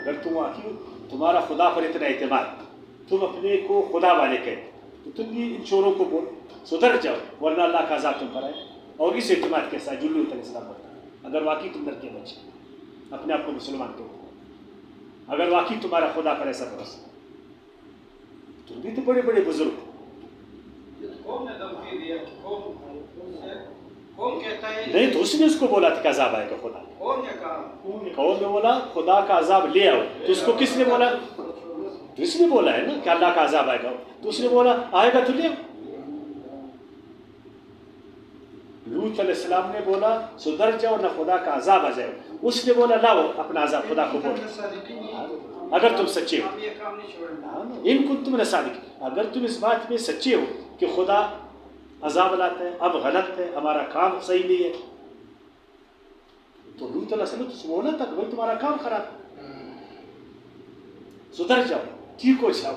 اگر تم واقعی تمہارا خدا پر اتنا اعتماد تم اپنے کو خدا والے کہتے تو تم بھی ان چوروں کو بول سدھر جاؤ ورنہ اللہ کا عذاب تم پر آئے. اور اس اعتماد کے ساتھ جلو علیہ السلام بولتا ہے اگر واقعی تم ڈرتے بچے اپنے آپ کو مسلمان تو اگر واقعی تمہارا خدا پر ایسا بھروسہ تم بھی تو بڑے بڑے بزرگ نہیں تو اس نے اس کو بولا تھا کہ عذاب آئے گا خدا. قوم نے بولا خدا کا عذاب لے آؤ تو اس کو کس نے بولا؟ تو اس نے بولا ہے نا کہ اللہ کا عذاب آئے گا تو اس نے بولا آئے گا تو لے آؤ. لوط علیہ السلام نے بولا سدھر جاؤ نہ خدا کا عذاب آ جائے. اس نے بولا لاؤ اپنا عذاب خدا کو بولو اگر تم سچے ہو. ان کنتم من الصادقین، اگر تم اس بات میں سچے ہو کہ خدا عذاب لاتا ہے اب غلط ہے ہمارا کام صحیح نہیں ہے تو لوط علیہ السلام تو بولا تھا کہ بھائی تمہارا کام خراب ہے سدھر جاؤ ٹھیک ہو جاؤ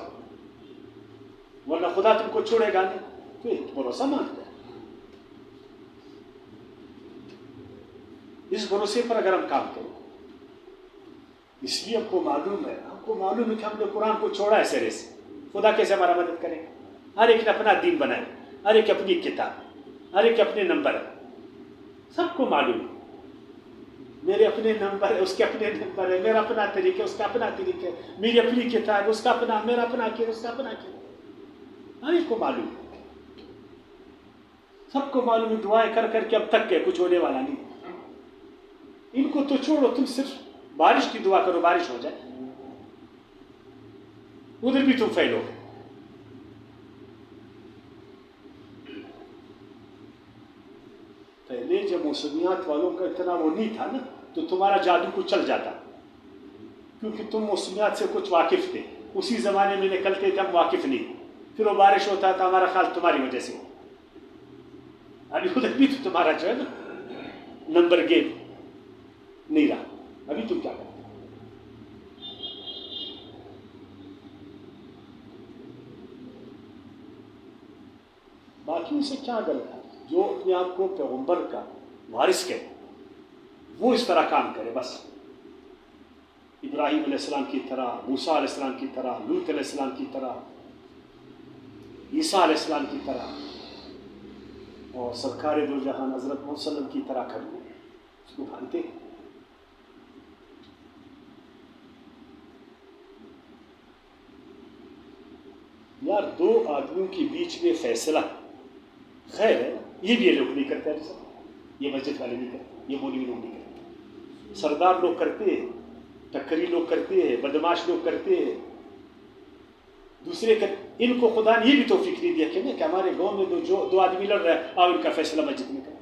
ورنہ خدا تم کو چھوڑے گا نہیں. تو بھروسہ مانگتا ہے. اس بھروسے پر اگر ہم کام کریں اس لیے ہم کو معلوم ہے کہ ہم نے قرآن کو چھوڑا ہے سرے سے. خدا کیسے ہمارا مدد کرے؟ ہر ایک نے اپنا دین بنائے، ہر ایک اپنی کتاب، ہر ایک اپنے نمبر ہے. سب کو معلوم ہے میرے اپنے نمبر ہے اس کے اپنے نمبر ہے، میرا اپنا طریقہ ہے اس کا اپنا طریقہ ہے، میری اپنی کتاب اس کا اپنا، میرا اپنا کیا اس کا اپنا کیا. ہر ایک کو معلوم ہے، سب کو معلوم ہے. دعائیں کر کر کے اب تک کچھ ہونے والا نہیں. ان کو تو چھوڑو، تم صرف بارش کی دعا کرو بارش ہو جائے، ادھر بھی تم فیل ہو گئے. پہلے جب موسمیات والوں کا اتنا وہ نہیں تھا نا تو تمہارا جادو کچھ چل جاتا کیونکہ تم موسمیات سے کچھ واقف تھے. اسی زمانے میں نکلتے تھے ہم واقف نہیں، پھر وہ بارش ہوتا تھا ہمارا خیال تمہاری وجہ سے ہو. ابھی ادھر بھی تو تمہارا جو ہے نا نمبر گیم نہیں رہا. ابھی تم کیا کرتے؟ باقیوں سے کیا غلط ہے؟ جو اپنے آپ کو پیغمبر کا وارث کہے وہ اس طرح کام کرے. بس ابراہیم علیہ السلام کی طرح، موسیٰ علیہ السلام کی طرح، لوط علیہ السلام کی طرح، عیسیٰ علیہ السلام کی طرح اور سرکار دو جہان حضرت محمد صلی اللہ علیہ وسلم کی طرح کرنا. اس کو مانتے ہیں. یار دو آدمیوں کے بیچ میں فیصلہ خیر ہے، یہ بھی یہ لوگ نہیں کرتے. یہ مسجد والے نہیں کرتے، یہ مولوی لوگ نہیں کرتے. سردار لوگ کرتے ہیں، ٹکری لوگ کرتے ہیں، بدماش لوگ کرتے ہیں، دوسرے ان کو خدا نے یہ بھی توفیق نہیں دیا کہ ہمارے گاؤں میں دو آدمی لڑ رہے ہیں، اور ان کا فیصلہ مسجد میں کریں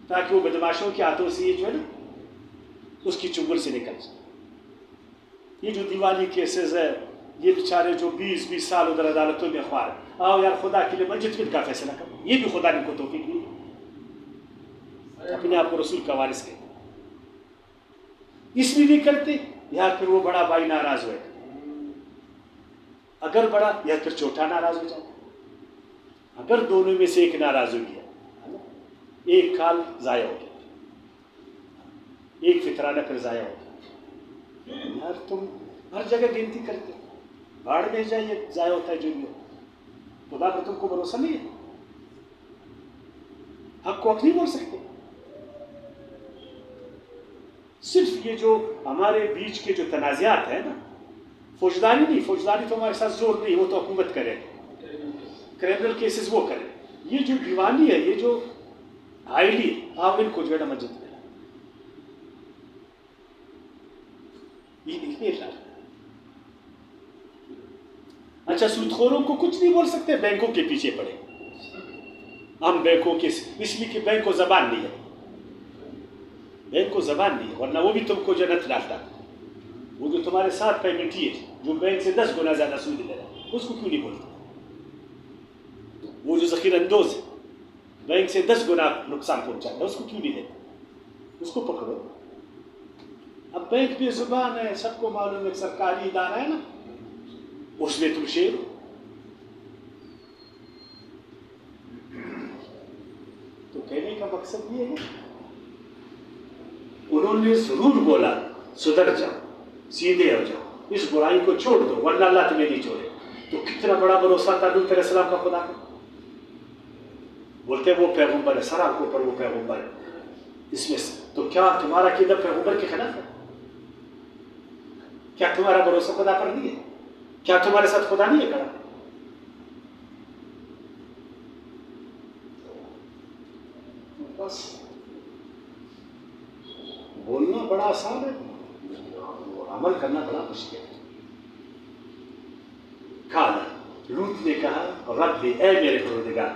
تاکہ وہ بدماشوں کے ہاتھوں سے یہ جو ہے نا اس کی چنگل سے نکل جائے. یہ جو دیوالی کیسز ہے، یہ بیچارے جو 20 سال ادھر عدالتوں میں خوار ہیں، آؤ یار خدا کے لیے مسجد میں کا فیصلہ کرو. یہ بھی خدا نے کو توفیق نہیں دی. اپنے آپ کو رسول کا وارث کہتے اس لیے نہیں کرتے یا پھر وہ بڑا بھائی ناراض ہوئے، اگر بڑا یا پھر چھوٹا ناراض ہو جائے. اگر دونوں میں سے ایک ناراض ہو گیا، ایک کال ضائع ہو گیا، ایک فطرانہ پھر ضائع ہو گیا. یار تم ہر جگہ گنتی کرتے، باڑ میں جائیے ضائع ہوتا ہے جو بھی ہو. خدا پر تم کو بھروسہ نہیں ہے، حق کو حق نہیں بول سکتے. صرف یہ جو ہمارے بیچ کے جو تنازعات ہیں نا، فوجداری نہیں، فوجداری تو ہمارے ساتھ زور نہیں، وہ تو حکومت کرے، کرمنل کیسز وہ کرے، یہ جو دیوانی ہے، یہ جو ہائیلی، آپ ان کو جو ہے نا مسجد میں یہ اچھا، سود خوروں کو کچھ نہیں بول سکتے، بینکوں کے پیچھے پڑے، ہم بینکوں کے، اس لیے کہ بینک کو زبان نہیں ہے، بینک کو زبان نہیں ہے، ورنہ وہ بھی تم کو جنت ڈالتا، وہ جو تمہارے ساتھ پیمنٹ ہے جو بینک سے 10 گنا زیادہ سود لے رہا ہے، اس کو کیوں نہیں بولتے؟ وہ جو ذخیرہ اندوز ہے، بینک سے 10 گنا نقصان پہنچاتا ہے، اس کو کیوں نہیں دیتے؟ اس کو پکڑو۔ اب بینک بھی زبان ہے، سب کو معلوم ہے، سرکاری ادارہ ہے نا، اس میں تم شیر ہو۔ تو کہنے کا مقصد یہ ہے، انہوں نے ضرور بولا سدھر جاؤ، سیدھے ہو جاؤ، اس برائی کو چھوڑ دو ورنہ اللہ تمہیں نہیں چھوڑے۔ تو کتنا بڑا بھروسہ تھا لوط علیہ السلام کا خدا کا، بولتے وہ پیغمبر ہے، سر آپ کے اوپر وہ پیغمبر ہے، اس میں تو کیا تمہارا عقیدہ پیغمبر کے خلاف ہے؟ کیا تمہارا بھروسہ خدا پر نہیں ہے؟ کیا تمہارے ساتھ خدا نہیں ہے کھڑا؟ بس بولنا بڑا آسان ہے، عمل کرنا بڑا مشکل ہے۔ کہا لوط نے کہا رب اے میرے پروردگار،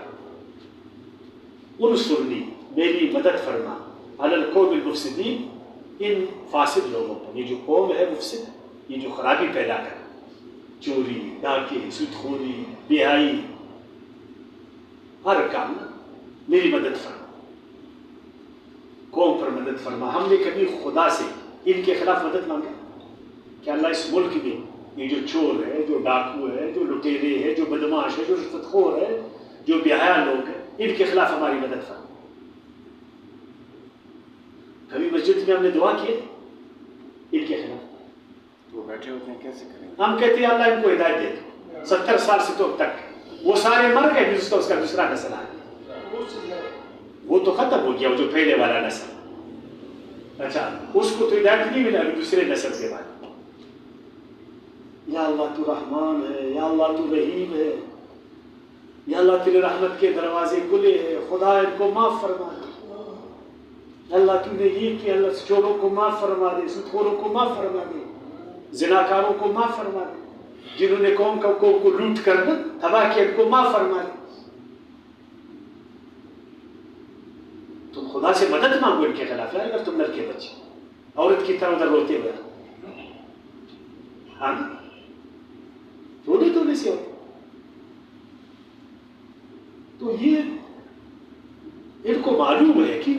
انصرنی میری مدد فرما علی القوم المفسدین، ان فاسد لوگوں پر، یہ جو قوم ہے مفسد، یہ جو خرابی پیدا کر، چوری، ڈاکے، سود خوری، بہائی، ہر کام، میری مدد فرما، قوم پر مدد فرما۔ ہم نے کبھی خدا سے ان کے خلاف مدد مانگا کہ اللہ اس ملک میں یہ جو چور ہے، جو ڈاکو ہے، جو لٹیرے ہے، جو بدماش ہے، جو رشوت خور ہے، جو بے حیا لوگ ہیں، ان کے خلاف ہماری مدد فرما؟ کبھی مسجد میں ہم نے دعا کی ان کے خلاف؟ وہ بیٹھے ہوتے ہیں، کیسے کریں؟ ہم کہتے ہیں اللہ ان کو ہدایت دے دو، 70 سال سے تو اب تک وہ سارے مر گئے، جس کا اس کا دوسرا نسل آ گیا، وہ تو ختم ہو گیا، وہ جو پہلے والا نسل، اچھا اس کو تو ہدایت نہیں ملا دوسرے نسل کے بعد۔ یا اللہ تو رحمان ہے، یا اللہ تو رحیم ہے، یا اللہ تیرے رحمت کے دروازے کھلے ہیں، خدا ان کو معاف فرما دے، اللہ تو نے یہ کہ اللہ چوروں کو معاف فرما دے، سود خوروں کو معاف فرما دے، زناکاروں کو معاف فرما دے، جنہوں نے قوم کو لوٹ کر تباہ کیا ان کو معاف فرما دے۔ تم خدا سے مدد مانگو ان کے خلاف، اگر تم لڑکے بچے عورت کی طرح ادھر روتے ہوئے، ہاں رونے سے ہو تو یہ ان کو معلوم ہے کہ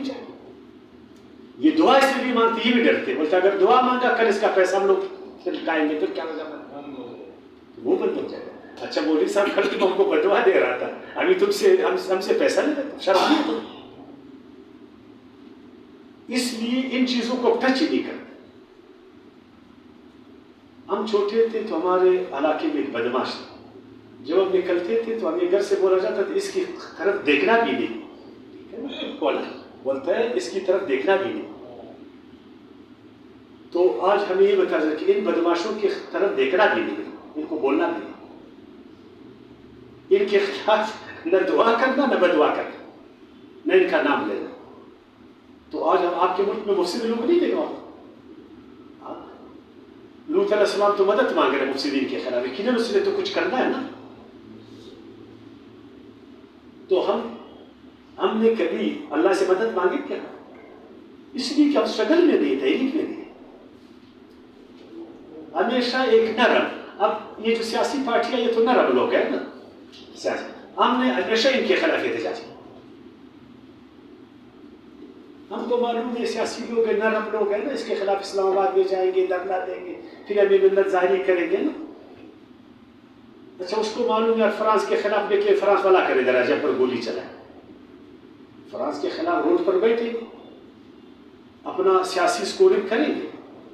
یہ دعا اس لیے مانگتے، یہ بھی ڈرتے، بولتے اگر دعا مانگا کل اس کا پیسہ ہم لوگ لٹائیں گے تو کیا ہوگا، وہ بند ہو جائے گا۔ اچھا مولوی صاحب کل تم ہم کو بدعا دے رہا تھا، ابھی تم سے ہم سے پیسہ نہیں لیتے، شرم نہیں ہے؟ اس لیے ان چیزوں کو ٹچ نہیں کرتے۔ ہم چھوٹے تھے تو ہمارے علاقے میں ایک بدماش تھا، جب ہم نکلتے تھے تو ہمیں گھر سے بولا جاتا تھا اس کی طرف دیکھنا بھی نہیں، بولتا ہے اس کی طرف دیکھنا بھی نہیں۔ تو آج ہمیں یہ بتا جائے کہ ان بدماشوں کی طرف دیکھنا بھی نہیں، ان کو بولنا بھی نہیں، ان کے خلاف نہ دعا کرنا نہ بدعا کرنا، نہ ان کا نام لینا۔ تو آج ہم آپ کے ملک میں مفسد لوگ نہیں دیکھ رہے، لوط علیہ السلام تو مدد مانگ رہے مفسدین کے خلاف، لیکن اس نے تو کچھ کرنا ہے نا۔ تو ہم نے کبھی اللہ سے مدد مانگی کیا؟ اس لیے کہ ہم اسٹرگل میں نہیں، تحریک میں نہیں، ہمیشہ ایک نرم۔ اب یہ جو سیاسی پارٹیاں یہ تو نرم لوگ ہیں نا، سیاسی، ہم نے ہمیشہ ان کے خلاف احتجاج کیا۔ ہم کو معلوم ہے سیاسی لوگ ہیں، نرم لوگ ہیں نا، اس کے خلاف اسلام آباد میں جائیں گے، دھرنا دیں گے، پھر ابھی ملت ظاہری کریں گے نا۔ اچھا اس کو معلوم ہے فرانس کے خلاف دیکھیے، فرانس والا کرے دراجہ پر گولی چلائے، فرانس کے خلاف روڈ پر بیٹھیں گے، اپنا سیاسی سکورنگ کریں گے،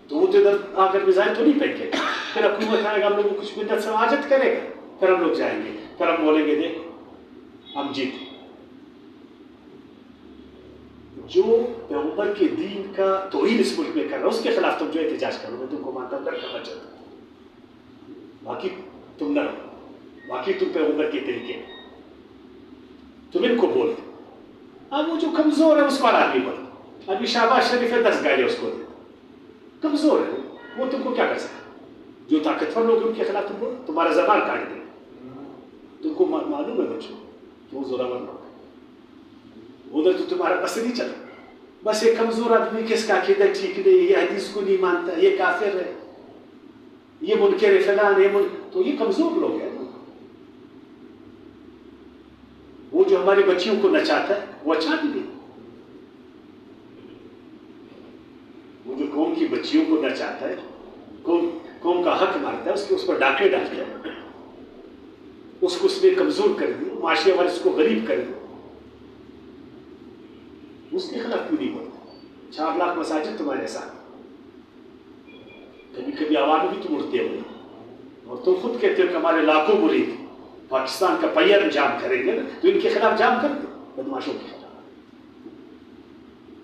تو وہ تو ادھر آ کر میزائل تو نہیں پھینکے گا، پھر حکومت آئے گا، ہم لوگوں کو کچھ مدت سماجت کرے گا، پھر ہم لوگ جائیں گے، پھر ہم بولیں گے دیکھو ہم جیتے۔ جو پیغمبر کے دین کا توہین اس ملک میں کر رہا ہے اس کے خلاف تم جو احتجاج کرو میں تم کو مانتا ہوں، کرنا چاہتا ہوں، باقی تم نہ رہو، باقی تم پیغمبر کے طریقے تم ان کو بولتے. اب وہ جو کمزور ہے اس پر آدمی بولتا، ابھی شہباز شریف ہے 10 گالیاں اس کو دیتا، کمزور ہے وہ تم کو کیا کر سکتا. جو طاقتور لوگ ان کے خلاف تم بولو تمہارا زبان کاٹ دے. تم کو معلوم ہے بچوں کہ وہ زورا ورنہ ادھر تو تمہارا بس نہیں چلا. بس ایک کمزور آدمی کس کا عقیدہ ٹھیک نہیں، یہ حدیث کو نہیں مانتا، یہ کافر ہے، یہ منکر فلان، یہ تو یہ کمزور لوگ ہیں. وہ جو ہماری بچیوں کو نچاتا ہے وہ اچھا بھی نہیں. وہ جو قوم کی بچیوں کو نچاتا ہے، قوم کا حق مارتا ہے، اس پر ڈاکے ڈالتا ہے، اس کو اس نے کمزور کر دی، معاشرے والے اس کو غریب کر دی، اس کے خلاف کیوں نہیں بولتا. 4 لاکھ مساجد تمہارے ساتھ، کبھی کبھی عوام بھی تم اڑتے ہوئے اور تم خود کہتے ہو کہ ہمارے لاکھوں مرید پاکستان کا پہیا جام کریں گے نا، تو ان کے خلاف جام کر دو، بدماشوں کے خلاف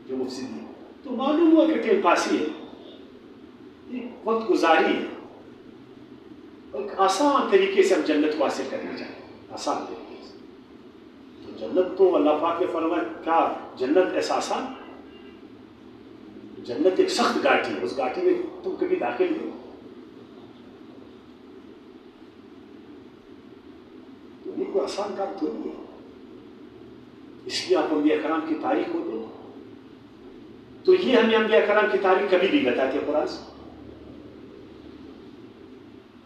جو مفسدین. تو معلوم ہوا کہ ٹیم پاسی ہے، وقت گزاری ہے، ایک آسان طریقے سے ہم جنت کو حاصل کرنا چاہتے ہیں، آسان طریقے سے. تو جنت تو اللہ پاک نے فرمایا کیا جنت ایسا آسان؟ جنت ایک سخت گاٹی ہے، اس گاٹی میں تم کبھی داخل نہیں. تو یہ کوئی آسان کام تو نہیں ہے. اس لیے آپ انبیاء کرام کی تاریخ کو دو تو یہ ہمیں انبیاء کرام کی تاریخ کبھی نہیں بتاتے قرآن سے.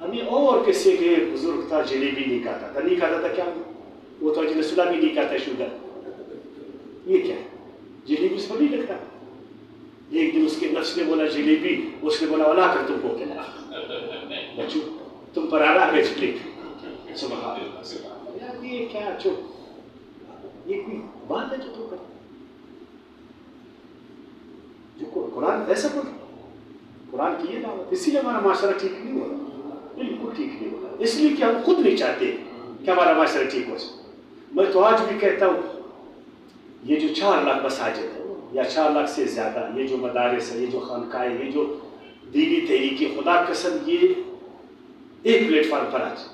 ہمیں اور کسی کے بزرگ تھا جلیبی نہیں کھاتا تھا، نہیں کھاتا تھا کیا وہ تو رسولہ بھی نہیں کھاتا شوگر، یہ کیا جلیبی اس پر نہیں لگتا. ایک دن اس کے نفس نے بولا جلیبی، اس نے بولا اولا کر تم کو کہنا بچو تم پر آ رہا ہے جلیبی. سبحان اللہ، یہ کیا چپ، یہ کوئی بات ہے جو تو کرتا جو قرآن ایسا پڑھ قرآن کی یہ دعوت. اسی لیے ہمارا معاشرہ ٹھیک نہیں ہو رہا، بالکل ٹھیک نہیں ہو رہا، اس لیے کہ ہم خود نہیں چاہتے کہ ہمارا معاشرہ ٹھیک ہو سکے. میں تو آج بھی کہتا ہوں یہ جو 4 لاکھ مساجد ہے یا 4 لاکھ سے زیادہ، یہ جو مدارس ہے، یہ جو خانقاہیں، یہ جو دینی تحریکی، خدا قسم یہ ایک پلیٹ فارم پر آ جائے.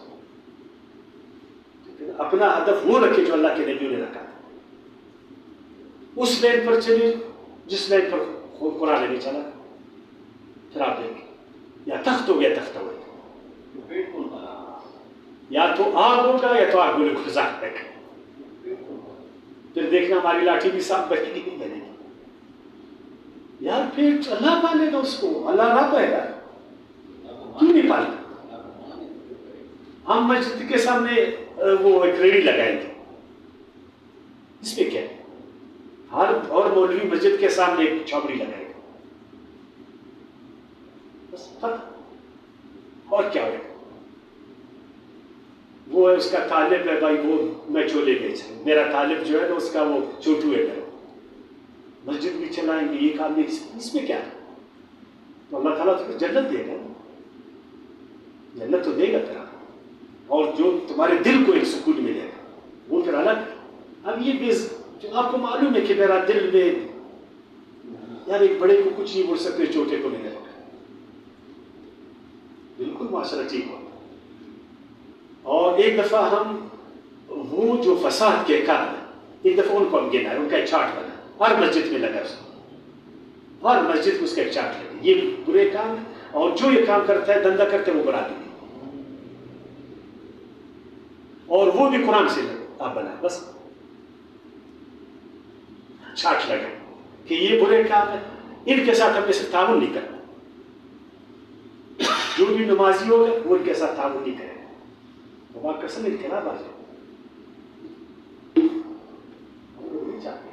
اپنا ہدف وہ رکھے جو اللہ کے نبیوں نے رکھا، اس لائن پر چلے جس لائن پر قرآن نہیں چلا. پھر آپ دیکھیں یا تخت ہو گیا تخت ہو گیا، یا تو آگ ہوگا یا تو آگ گولے گزار دیکھ. پھر دیکھنا ہماری لاٹھی بھی صاف بنے گی نہیں بنے گی. یار پھر اللہ پالے گا اس کو، اللہ نہ پائے گا کیوں نہیں پالے. ہم مسجد کے سامنے وہ ایک ریڑھی لگائیں گے، اس میں کیا ہے، ہر اور مولوی مسجد کے سامنے ایک چھاپڑی لگائے گا، بس ختم. اور کیا ہوگا، وہ ہے اس کا طالب ہے بھائی، وہ میں چولے بیچ رہا ہوں، میرا طالب جو ہے نا اس کا وہ چھوٹو ہے گھر، مسجد بھی چلائیں گے، یہ کام بھی، اس میں کیا ہے. تو اللہ تعالیٰ تو جنت دے گا، جنت تو دے گا تیرا، اور جو تمہارے دل کو ایک سکون ملے گا وہ پھر الگ. اب یہ جو آپ کو معلوم ہے کہ میرا دل میں یار ایک بڑے کو کچھ نہیں بول سکتے، چھوٹے کو نہیں لگا، بالکل معاشرہ ٹھیک ہو. اور ایک دفعہ ہم وہ جو فساد کے کام ہیں ایک دفعہ ان کو ہم گنا ہے، ان کا ایک چارٹ بنا ہر مسجد میں لگا، اس کو ہر مسجد میں اس کا ایک چارٹ لگا، یہ برے کام ہے اور جو یہ کام کرتا ہے دندہ کرتے وہ برا دیں، اور وہ بھی قرآن سے آپ بنائیں. بس چارٹ لگا کہ یہ برے کام ہے، ان کے ساتھ ہم نے صرف تعاون نہیں کرنا، جو بھی نمازی ہوگا وہ ان کے ساتھ تعاون نہیں کرے گا. وہ قسم انقلاب آ جائے نہیں چاہتے.